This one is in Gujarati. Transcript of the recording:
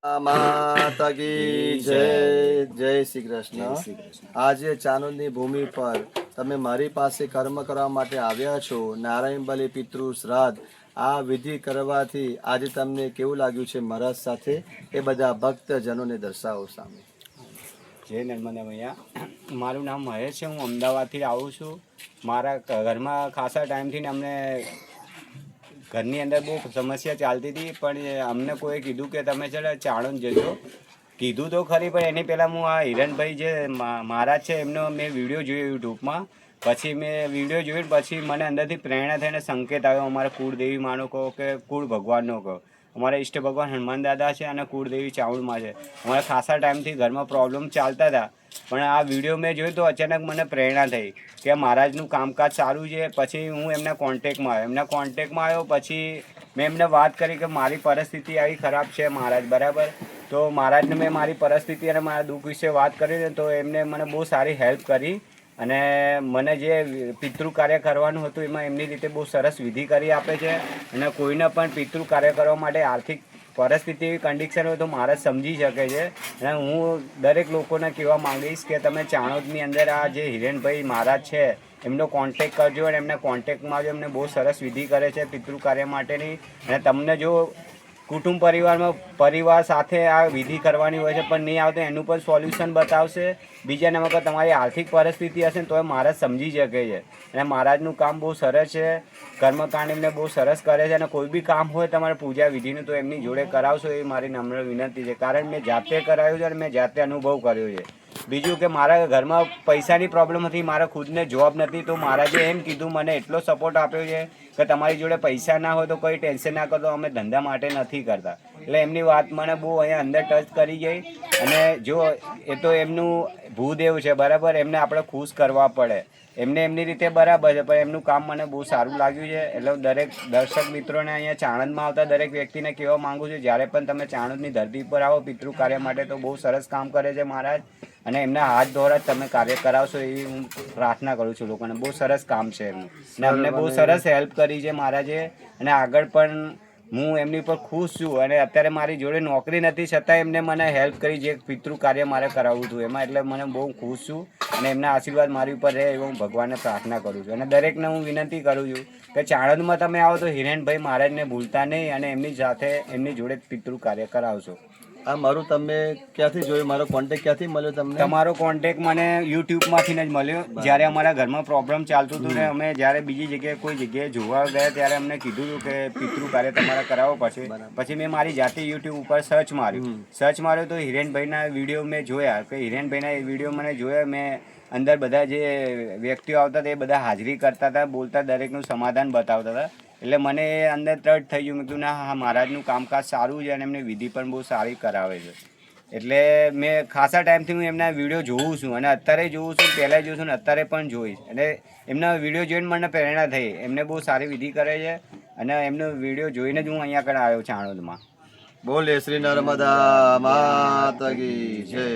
માતા કી જય. જય શ્રી કૃષ્ણ. આજે ચાણોદની ભૂમિ પર તમે મારી પાસે કર્મ કરવા માટે આવ્યા છો. નારાયણ બલિ પિતૃ શ્રાદ્ધ આ વિધિ કરવાથી આજે તમને કેવું લાગ્યું છે મહારાજ સાથે એ બધા ભક્તજનોને દર્શાવો સામે. જય નર્મદા ભૈયા, મારું નામ મહેશ છે. હું અમદાવાદથી આવું છું. મારા ઘરમાં ખાસા ટાઈમથી અમને ઘરની અંદર બહુ સમસ્યા ચાલતી હતી, પણ અમને કોઈ કીધું કે તમે ચાલો ચાણોદ જજો. કીધું તો ખરી, પણ એની પહેલાં હું આ હિરણભાઈ જે મહારાજ છે એમનો મેં વિડીયો જોયો યુટ્યુબમાં. પછી મેં વિડીયો જોઈને પછી મને અંદરથી પ્રેરણા થઈને સંકેત આવ્યો, અમારા કુળદેવી માનો કહો કે કુળ ભગવાનનો કહો. અમારા ઈષ્ટ ભગવાન હનુમાન દાદા છે અને કુળદેવી ચાઉડમાં છે. અમારા ખાસા ટાઈમથી ઘરમાં પ્રોબ્લેમ ચાલતા હતા, પણ આ વિડીયો મેં જોયું તો અચાનક મને પ્રેરણા થઈ કે મહારાજનું કામકાજ સારું છે. પછી હું એમના કોન્ટેક્ટમાં આવ્યો. પછી મેં એમને વાત કરી કે મારી પરિસ્થિતિ આવી ખરાબ છે મહારાજ, બરાબર. તો મહારાજને મેં મારી પરિસ્થિતિ અને મારા દુઃખ વિશે વાત કરી ને તો એમને મને બહુ સારી હેલ્પ કરી અને મને જે પિતૃ કાર્ય કરવાનું હતું એમાં એમની રીતે બહુ સરસ વિધિ કરી આપે છે. અને કોઈને પણ પિતૃ કાર્ય કરવા માટે આર્થિક પરિસ્થિતિ એવી કન્ડિશન હોય તો મહારાજ સમજી શકે છે. અને હું દરેક લોકોને કહેવા માંગીશ કે તમે ચાણોદની અંદર આ જે હિરેનભાઈ મહારાજ છે એમનો કોન્ટેક કરજો અને એમના કોન્ટેકમાં જો એમને બહુ સરસ વિધિ કરે છે પિતૃ કાર્ય માટેની. અને તમને જો કુટુંબ પરિવાર સાથે આ વિધિ કરવાની હોય છે પણ નહીં આવતો એનું પણ સોલ્યુશન બતાવશે. બીજા નંબર તમારી આર્થિક પરિસ્થિતિ હશે ને તો એ મહારાજ સમજી શકે છે. અને મહારાજનું કામ બહુ સરસ છે, કર્મકાંડ એમને બહુ સરસ કરે છે. અને કોઈ બી કામ હોય તમારે પૂજા વિધિનું તો એમની જોડે કરાવશો એ મારી નમ્ર વિનંતી છે, કારણ મેં જાતે કરાવ્યું છે અને મેં જાતે અનુભવ કર્યો છે. બીજું કે મારા ઘરમાં પૈસાની પ્રોબ્લેમ હતી, મારા ખુદને જોબ નથી, તો મહારાજે એમ કીધું, મને એટલો સપોર્ટ આપ્યો છે કે તમારી જોડે પૈસા ના હોય તો કોઈ ટેન્શન ના કરતો, અમે ધંધા માટે નથી કરતા. એટલે એમની વાત મને બહુ અહીંયા અંદર ટચ કરી ગઈ. અને જો એ તો એમનું ભૂદેવ છે, બરાબર, એમને આપણે ખુશ કરવા પડે. એમને એમની રીતે બરાબર છે, પણ એમનું કામ મને બહુ સારું લાગ્યું છે. એટલે દરેક દર્શક મિત્રોને અહીંયા ચાણંદમાં આવતા દરેક વ્યક્તિને કહેવા માગું છું, જ્યારે પણ તમે ચાણંદની ધરતી પર આવો પિતૃ કાર્ય માટે તો બહુ સરસ કામ કરે છે મહારાજ. અને એમના હાથ દ્વારા જ તમે કાર્ય કરાવશો એવી હું પ્રાર્થના કરું છું લોકોને. બહુ સરસ કામ છે એમનું અને અમને બહુ સરસ હેલ્પ કરી છે મહારાજે. અને આગળ પણ હું એમની પર ખુશ છું. અને અત્યારે મારી જોડે નોકરી નથી છતાં એમને મને હેલ્પ કરી જે પિતૃ કાર્ય મારે કરાવવું હતું એમાં. એટલે મને બહુ ખુશ છું અને એમના આશીર્વાદ મારી ઉપર રહે એવું હું ભગવાનને પ્રાર્થના કરું છું. અને દરેકને હું વિનંતી કરું છું કે ચાણંદમાં તમે આવો તો હિરેનભાઈ મહારાજને ભૂલતા નહીં અને એમની સાથે એમની જોડે પિતૃ કાર્ય કરાવશો. આ મારું તમે ક્યાંથી જોયું, મારો કોન્ટેક્ટ ક્યાંથી મળ્યો તમને? તમારો કોન્ટેક્ટ મને યુટ્યુબમાંથી જ મળ્યો. જ્યારે અમારા ઘરમાં પ્રોબ્લેમ ચાલતું હતું ને અમે જ્યારે બીજી જગ્યાએ કોઈ જગ્યાએ જોવા ગયા ત્યારે અમને કીધું હતું કે પિતૃ કાર્ય તમારા કરાવો. પછી મેં મારી જાતે યુટ્યુબ ઉપર સર્ચ માર્યો તો હિરેનભાઈના વિડીયો મેં જોયા કે હિરેનભાઈના વિડીયો મને જોયા. મેં અંદર બધા જે વ્યક્તિઓ આવતા હતા એ બધા હાજરી કરતા હતા, બોલતા, દરેકનું સમાધાન બતાવતા હતા. એટલે મને અંદર તટ થઈ ગયું. મેં કીધું ના, હા, મહારાજનું કામકાજ સારું છે અને એમને વિધિ પણ બહુ સારી કરાવે છે. એટલે મેં ખાસા ટાઈમથી હું એમના વિડીયો જોઉં છું અને અત્યારે જોઉં છું, પહેલાં જોઉં છું ને અત્યારે પણ જોઈશ. એટલે એમના વિડીયો જોઈને મને પ્રેરણા થઈ. એમને બહુ સારી વિધિ કરે છે અને એમનો વિડીયો જોઈને જ હું અહીંયા આગળ આવ્યો ચાણોદમાં. બોલે શ્રી નર્મદા માતા કી જય.